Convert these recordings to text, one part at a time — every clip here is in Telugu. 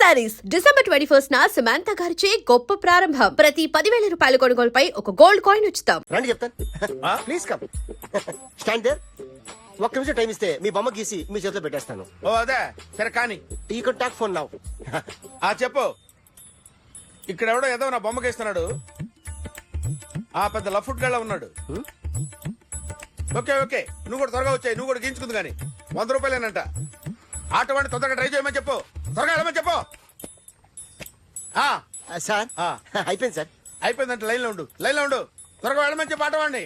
శారీస్ డిసెంబర్ 21 సమంత గారిచే గొప్ప ప్రారంభం. ప్రతి 10,000 రూపాయల కొనుగోలుపై ఒక గోల్డ్ కాయిన్ ఉచితం. రండి చెప్తాను. Please come. Stand there. ఒక్క నిమిషం టైం ఇస్తే మీ బొమ్మ గీసి మీ చేతిలో పెట్టేస్తాను. ఓ అదే సరే కానీ ఈ కెన్ టాక్ ఫోన్ నౌ. చెప్పు. ఇక్కడ ఎవడో ఏదో నా బొమ్మకి ఇస్తున్నాడు. ఆ పెద్ద లఫుట్ గళ్ళ ఉన్నాడు. ఓకే ఓకే నువ్వు కూడా త్వరగా వచ్చాయి. నువ్వు కూడా గీంచుకుంది కానీ 100 రూపాయలేనంట. ఆటో వాడిని తొందరగా ట్రై చేయమని చెప్పు. త్వరగా వెళ్ళమని చెప్పు. సార్ అయిపోయింది సార్. అయిపోయిందంటే లైన్లో ఉండు. లైన్లో ఉండు. త్వరగా వెళ్ళమని చెప్పు ఆటో వాడిని.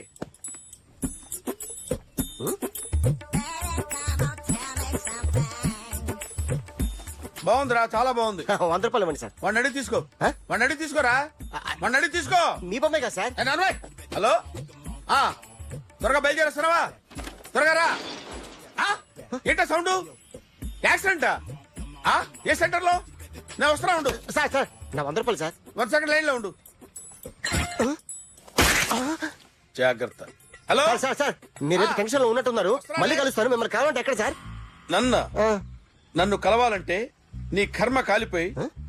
బాగుందిరా చాలా బాగుంది. 100 రూపాయలు ఇవ్వండి సార్. వాడిని అడిగి తీసుకో. వాడిని అడిగి తీసుకోరా. వాడిని అడిగి తీసుకో. మీ బొమ్మే కదా సార్. హలో త్వరగా బయలుదేరేస్తున్నావా? త్వరగా రా. ఏంటా సౌండ్? యాక్సిడెంట్ ఏ సెంటర్ లో? నేను వస్తున్నా ఉండు. సార్ సార్ నా 100 రూపాయలు సార్. 1 సెకండ్ లైన్ లో ఉండు. జాగ్రత్త. హలో సార్ సార్ మీరేదో టెన్షన్ లో ఉన్నట్టున్నారు. మళ్ళీ కలుస్తాను. మిమ్మల్ని కావాలంటే ఎక్కడ సార్? నన్ను కలవాలంటే నీ కర్మ కాలిపోయి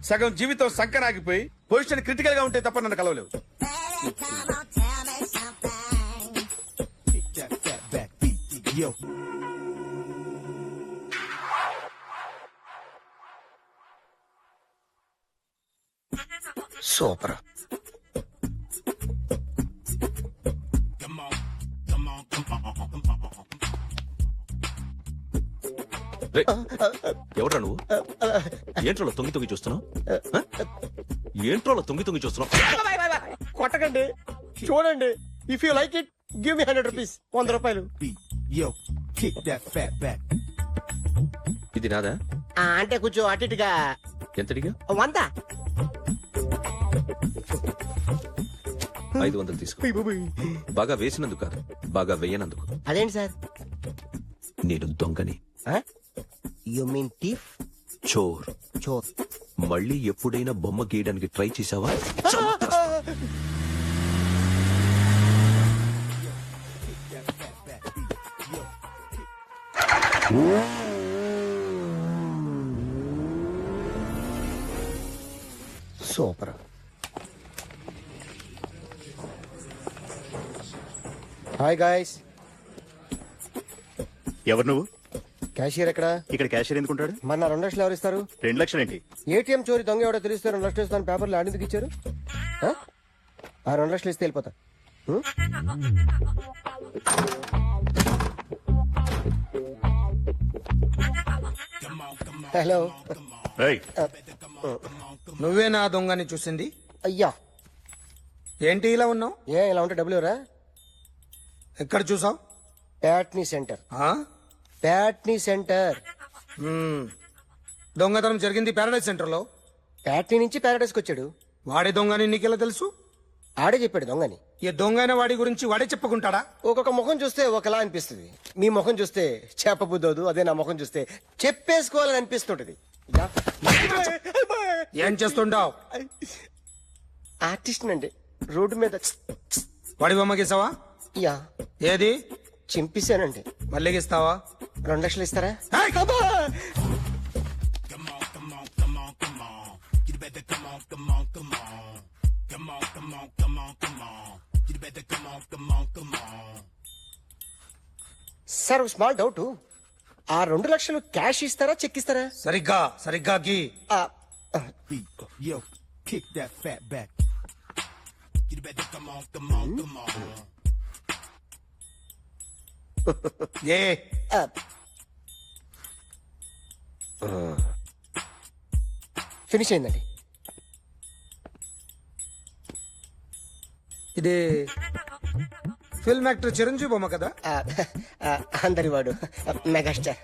సగం జీవితం సంకనాగిపోయి పొజిషన్ క్రిటికల్ గా ఉంటే తప్ప నన్ను కలవలేవు. సూపర్. ఎవడ్రా నువ్వు? ఏంట్రోలో తొంగి చూస్తున్నావు? ఏంట్రోలో తొంగి చూస్తున్నావు? కొట్టకండి, చూడండి. If you like it give me 100 rupees. 100 రూపాయలు. ఇది నాదా? అంటే కొంచెం అటు ఇటుగా. ఎంతడిగా? 100. 500 తీసుకో. బాగా వేసినందుకు కాదు, బాగా వేయనందుకు. అదేంటి సార్? నేను దొంగని. You mean thief? చోర్. చోర్. మళ్ళీ ఎప్పుడైనా బొమ్మ గీయడానికి ట్రై చేసావా? సూపర్. Hi guys. ఎవరు నువ్వు? క్యాషియర్ ఎక్కడ? ఇక్కడ క్యాషియర్ ఎందుకుంటాడు? మన 2 లక్షలు ఎవరు ఇస్తారు? 2 లక్షలు ఏంటి? ఏటీఎం చోరీ దొంగ ఎవడో తెలిస్తే 2 లక్షలు ఇస్తాను పేపర్లు ఆడిందుకు ఇచ్చారు. ఆ 2 లక్షలు ఇస్తే వెళ్ళిపోతా. హలో. నువ్వే నా దొంగని చూసింది? అయ్యా ఏంటి ఇలా ఉన్నావు? ఇలా ఉంటే డబ్బులు ఎవరా? ఎక్కడ చూసావు? ప్యాట్నీ సెంటర్. ప్యాట్నీ సెంటర్. దొంగతనం జరిగింది ప్యారడైజ్ సెంటర్ లో. ప్యాట్నీ నుంచి ప్యారడైజ్కి వచ్చాడు. వాడే దొంగని నీకెలా తెలుసు? ఆడే చెప్పాడు దొంగని. ఈ దొంగైన వాడి గురించి వాడే చెప్పుకుంటాడా? ఒక్కొక్క ముఖం చూస్తే ఒకలా అనిపిస్తుంది. మీ ముఖం చూస్తే చెప్పబుద్దోదు. అదే నా ముఖం చూస్తే చెప్పేసుకోవాలని అనిపిస్తుంటది. ఏం చేస్తుంటావు? ఆర్టిస్ట్ అండి. రోడ్డు మీద వాడి బొమ్మ గీసావా? యా. ఏది? చింపేశానండి. మళ్ళీ గీస్తావా? 2 లక్షలు ఇస్తారా? Sir small doubt. ఆ 2 లక్షలు క్యాష్ ఇస్తారా చెక్ ఇస్తారా? సరిగ్గా గీ. ఏ ఫినిష్ అయిందండి. ఇది ఫిల్మ్ యాక్టర్ చిరంజీవి బొమ్మ కదా? అందరి వాడు మెగాస్టార్.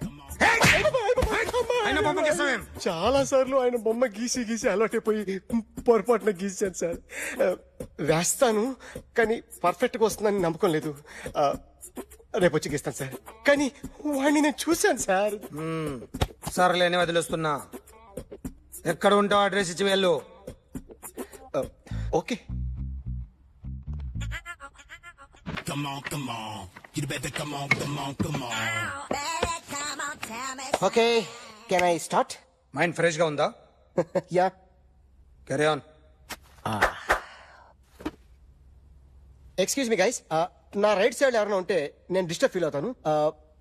ఆయన బొమ్మ గీసావేం? చాలా సార్లు ఆయన బొమ్మ గీసి గీసి అలవాటైపోయి పొరపాటున గీసాను సార్. వేస్తాను కానీ పర్ఫెక్ట్ గా వస్తుందని నమ్మకం లేదు. రేపు వచ్చి గీస్తాను సార్. కానీ వాడిని నేను చూశాను సార్. సర్లేని వదిలేస్తున్నా. ఎక్కడ ఉంటావు అడ్రస్ ఇచ్చి వెళ్ళు. Okay. Okay can I start? Mind fresh గా ఉందా? Ya carry on. Excuse me guys, నా రైట్ సైడ్ ఎవరైనా ఉంటే నేను డిస్టర్బ్ ఫీల్ అవుతాను.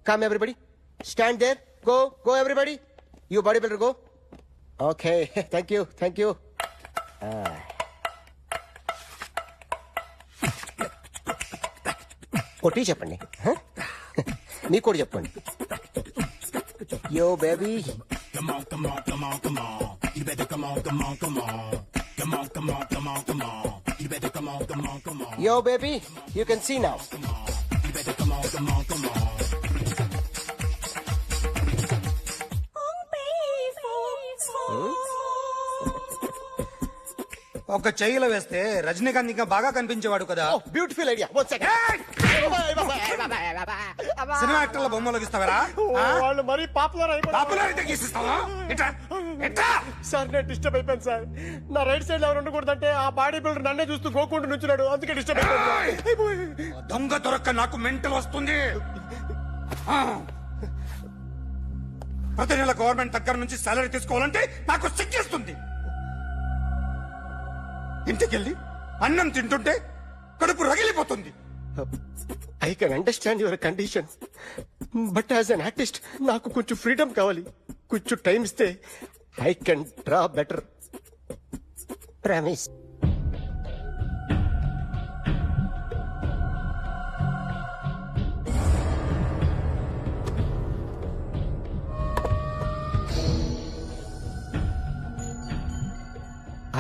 Come everybody, stand there, go go everybody, you body builder go. Okay, thank you thank you. కొట్టి చెప్పండి, మీకు కూడా చెప్పండి. Yo baby, yo baby, you can see now. ఒక చెయ్యిలో వేస్తే రజనీకాంత్ ఇంకా బాగా కనిపించేవాడు కదా. Oh, beautiful idea. One second. Cinema యాక్టర్ల బొమ్మలు గీస్తావరా? వాళ్ళు మరీ పాపులర్ అయిపోయారు. పాపులారిటీ గీసిస్తావా? ఇట్రా, ఇట్రా. సార్ నేను డిస్టర్బ్ అయిపోయాను సార్. నా రైట్ సైడ్ ఎవరు ఉండకూడదంటే ఆ బాడీ బిల్డర్ నన్నే చూస్తూ గోకుంటూ నుంచున్నాడు, అందుకే డిస్టర్బ్ అయిపోయాను. దొంగ దొరక్క నాకు మెంటల్ వస్తుంది. ఆ. ప్రతి నెల గవర్నమెంట్ దగ్గర నుంచి సాలరీ తీసుకోవాలంటే నాకు సిగ్గేస్తుంది. ఇంటికెళ్ళి అన్నం తింటుంటే కడుపు రగిలిపోతుంది. I can understand your condition, but as an artist నాకు కొంచెం ఫ్రీడమ్ కావాలి. కొంచెం టైం ఇస్తే I can draw better. Promise.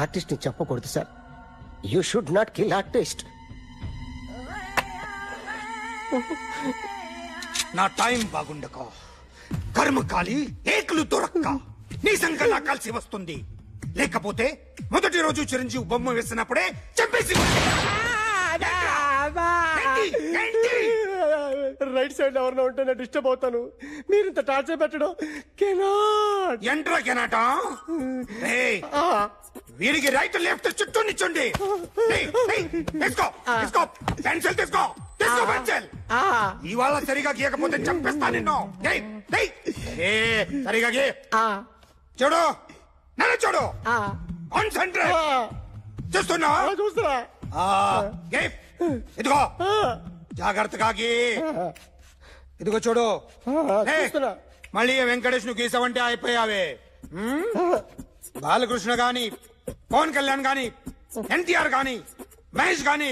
Artist ని చెప్పకూడదు sir. You should not kill artist. నా టైం బాగుండక కర్మ కాలి ఏకులు దొరక్క నీ సంఖ్య నాకు కలిసి వస్తుంది. లేకపోతే మొదటి రోజు చిరంజీవి బొమ్మ వేసినప్పుడే చంపేసి రైట్ సైడ్ ఎవరైనా ఉంటే నేను డిస్టర్బ్ అవుతాను. మీరు ఇంత టార్చర్ పెట్టడం కెనాట్. ఎంట్రా కెనాట. వీరికి రైట్ లెఫ్ట్ చుట్టూ నిచ్చండి. తీసుకో తీసుకో పెన్సిల్, తీసుకో తీసుకో పెన్సిల్. ఇవాళ సరిగా గీయకపోతే చంపేస్తా నిన్ను. సరిగా గీ. చూడు, నన్ను చూడు. కాన్సంట్రేట్. చూస్తున్నా చూస్తున్నా. గీ. ఇదిగో జాగ్రత్తగా గీ. ఇదిగో చూడు. చూస్తున్నా. మళ్ళీ వెంకటేష్ ను గీసావంటే అయిపోయావే. బాలకృష్ణ గాని, పవన్ కళ్యాణ్ గాని, ఎన్టీఆర్ గాని, మహేష్ గాని,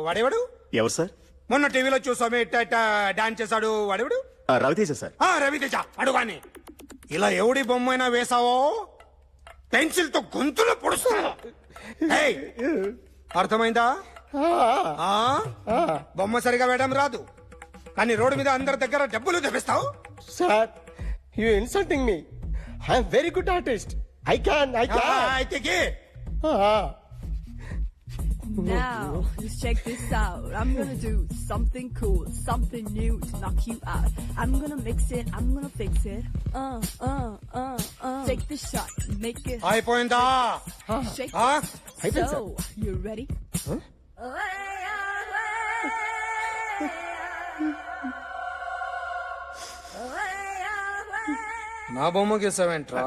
వాడేవాడు ఎవరు సార్? మొన్న టీవీలో చూసామే డాన్స్ చేశాడు, వాడేవాడు? రవితేజ సార్. రవితేజ అడు గాని. ఇలా ఎవడి బొమ్మైనా వేసావో పెన్సిల్ తో గొంతులో పొడుస్తా. ఏయ్, అర్థమైందా? బొమ్మ సరిగా వేయడం రాదు, కానీ రోడ్డు మీద అందరి దగ్గర డబ్బులు తెప్పిస్తావు. Sir, you insulting me. I'm very good artist. I can అయితే గీ. Now, just check this out. I'm gonna do something cool, something new to knock you out. I'm gonna mix it, I'm gonna fix it. Take the shot, make it అయిపోయిందా? shake. అయిపోయింది So, you ready? నా బొమ్మ గీసావేంట్రా?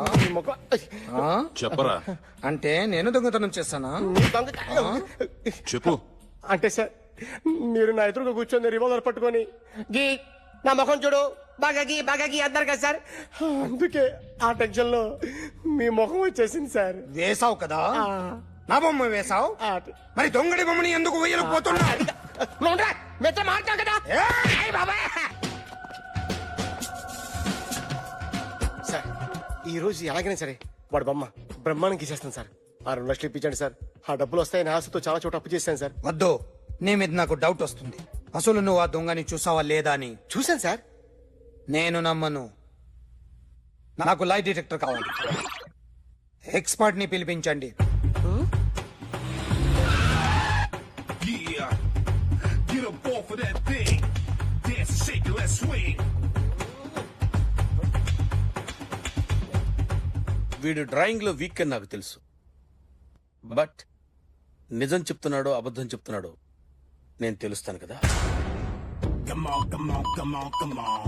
చెప్పరా. అంటే నేను దొంగతనం చేస్తానా? చెప్పు. అంటే సార్, మీరు నా ఎదురుగా కూర్చొని రివాల్వర్ పట్టుకొని గీ, నా ముఖం చూడు, బాగా గీ అన్నారు కదా సార్. అందుకే ఆ టెన్షన్ లో మీ ముఖం వచ్చేసింది సార్. వేసావు కదా, నా బొమ్మ వేసావు. మరి దొంగడి బొమ్మని ఎందుకు వేయలేకపోతున్నా? మాట్లాడు కదా సార్. ఈ రోజు ఎలాగైనా సరే వాడు బొమ్మ బ్రహ్మాండం గీసేస్తాను సార్. 6 లక్షలు ఇప్పించండి సార్. ఆ డబ్బులు వస్తాయని ఆశతో చాలా చోట అప్పు చేశాను సార్. వద్దు, నీ మీద నాకు డౌట్ వస్తుంది. అసలు నువ్వు ఆ దొంగని చూసావా లేదా అని. చూశాను సార్. నేను నమ్మను. నాకు లై డిటెక్టర్ కావాలి. ఎక్స్పర్ట్ ని పిలిపించండి. Yeah, get up off of that thing. Dance and shake it, let's swing. వీడు డ్రాయింగ్ లో వీక్ అని నాకు తెలుసు, బట్ నిజం చెప్తున్నాడో అబద్ధం చెప్తున్నాడో నేను తెలుస్తాను కదా. Come on, come on, come on, come on.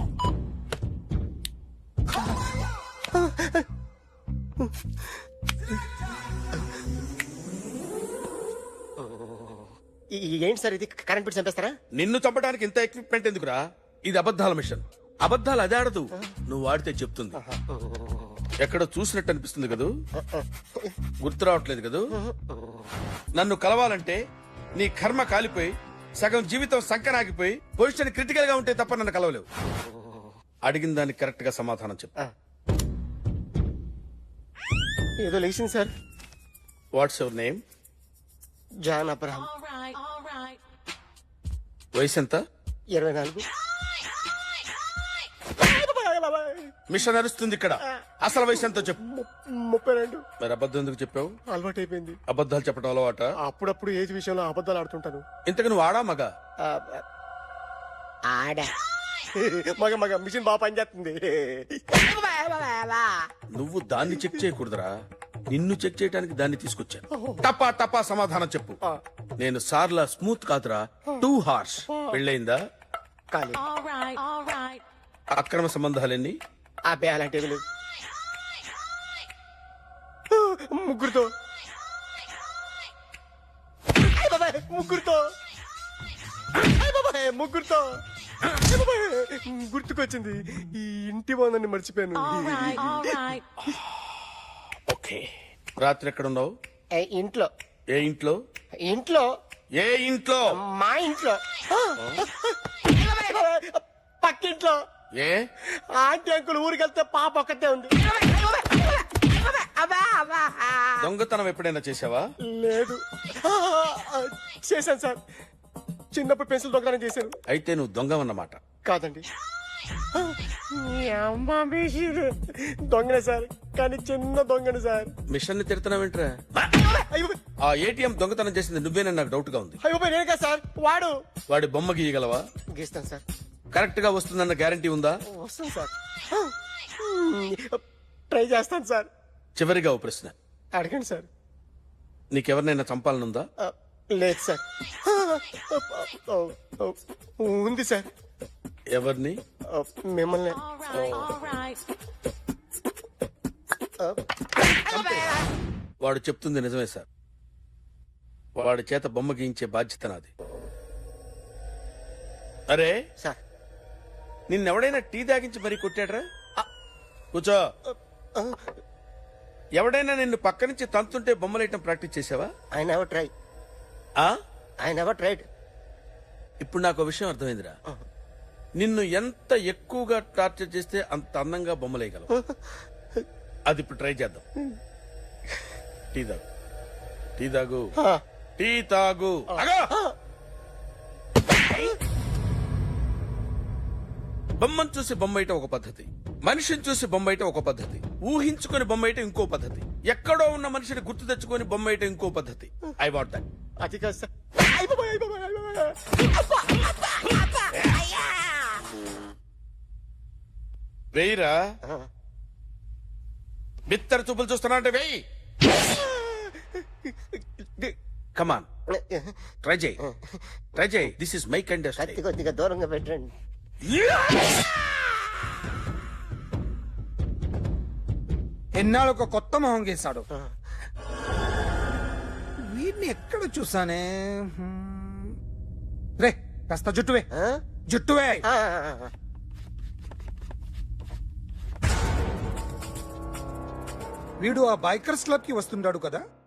ఏంటి సార్ ఇది, కరెంట్ బిల్ చంపేస్తారా? నిన్ను చంపడానికి ఇంత ఎక్విప్మెంట్ ఎందుకురా? ఇది అబద్ధాల మిషన్. అబద్ధాలు అదే ఆడదు, నువ్వు వాడితే చెప్తుంది. ఎక్కడో చూసినట్టు అనిపిస్తుంది కదూ, గుర్తు రావట్లేదు కదూ. నన్ను కలవాలంటే నీ కర్మ కాలిపోయి సగం జీవితం సంకనాగిపోయి పొజిషన్ క్రిటికల్ గా ఉంటే తప్ప నన్ను కలవలేవు. అడిగిన దానికి కరెక్ట్ గా సమాధానం చెప్పు. ఏదో లేచింది sir. What's your name? John Abraham. వయసు ఎంత? 24. మిషన్ నడుస్తుంది ఇక్కడ. అసలు వయసు ఎంతో చెప్పు. 32. మరి అబద్ధం ఎందుకు చెప్పావు? అలవాటు అయిపోయింది. అబద్ధాలు చెప్పడం అలవాట? అప్పుడప్పుడు ఏజ్ విషయంలో అబద్ధాలు ఆడుతుంటాను. ఇంతకు నువ్వు ఆడా మగా? ఆడా. మగ మగ మిషన్ బాగా పనిచేస్తుంది. నువ్వు దాన్ని చెక్ చేయకూడదురా, నిన్ను చెక్ చేయడానికి దాన్ని తీసుకొచ్చాను. టపా టపా సమాధానం చెప్పు. నేను సార్లా స్మూత్ కాదురా, టూ హార్ష్. పెళ్ళయిందా? కాలి. అక్రమ సంబంధాలెన్ని? అబ్బే అలాంటివి లేవు. ముగ్గురుతో. ముగ్గురుతో. ముగ్గురుతో. గుర్తుకొచ్చింది, ఈ ఇంటి బాగుందని మర్చిపోయాను. ఓకే. రాత్రి ఎక్కడున్నావు? ఇంట్లో. ఏ ఇంట్లో? ఇంట్లో. ఏ ఇంట్లో? మా ఇంట్లో. పక్కింట్లో. ఏ ఆంటీ అంకుల్ ఊరికి వెళ్తే పాప ఒక్కతే ఉంది. దొంగతనం ఎప్పుడైనా చేసావా? లేదు. చేశాను సార్, చిన్నప్పుడు పెన్సిల్ దొంగతనం చేశాను. అయితే నువ్వు దొంగవన్నమాట. కాదండి, దొంగనే సార్, కానీ చిన్న దొంగని సార్. మిషన్ ని తిడుతున్నావేంట్రా? అయ్యో ఆ ఏటీఎం దొంగతనం చేసింది నువ్వేనని నాకు డౌట్ గా ఉంది. అయ్యో నేను కదా సార్, వాడు. వాడి బొమ్మ గీయగలవా? గీస్తాను సార్. కరెక్ట్ గా వస్తుందన్న గ్యారంటీ ఉందా? వస్తాను సార్, ట్రై చేస్తాను సార్. చివరిగా ఓ ప్రశ్న అడగండి సార్. నీకెవరినైనా చంపాలనుందా? లేదు సార్. ఉంది సార్. ఎవరిని? మిమ్మల్ని. వాడు చెప్తుంది నిజమే సార్. వాడి చేత బొమ్మ గీయించే బాధ్యత నాది. అరే సార్, నిన్నెవడైనా టీ తాగించి మరీ కొట్టాడ్రా? కూర్చో. ఎవడైనా నిన్ను పక్క నుంచి తంతుంటే బొమ్మలేయటం ప్రాక్టీస్ చేసావా? I never try. I never tried. ఇప్పుడు నాకు విషయం అర్థమైందిరా. నిన్ను ఎంత ఎక్కువగా టార్చర్ చేస్తే అంత అందంగా బొమ్మలేయగలవు. అది ఇప్పుడు ట్రై చేద్దాం. టీ తాగు, టీ తాగు, టీ తాగు. అగో! బొమ్మను చూసి బొమ్మయటం ఒక పద్ధతి, మనిషిని చూసి బొమ్మయటం ఒక పద్ధతి, ఊహించుకొని బొమ్మయటం ఇంకో పద్ధతి, ఎక్కడో ఉన్న మనిషిని గుర్తు తెచ్చుకొని బొమ్మయటం ఇంకో పద్ధతి. I want that. అది కాదు సార్. వెయ్యిరా. బిత్తర చూపులు చూస్తున్నా అంటే వెయ్యి. కమాన్, ట్రై చేయి, ట్రై చేయి. This is my kind of కత్తి కొద్దిగా దూరంగా పెట్టండి. ఎన్నాళ్ళు ఒక కొత్త మొహం గీశాడు. వీడిని ఎక్కడ చూసానే? రే కాస్త జుట్టువే, జుట్టువే. వీడు ఆ బైకర్స్ క్లబ్ కి వస్తుంటాడు కదా.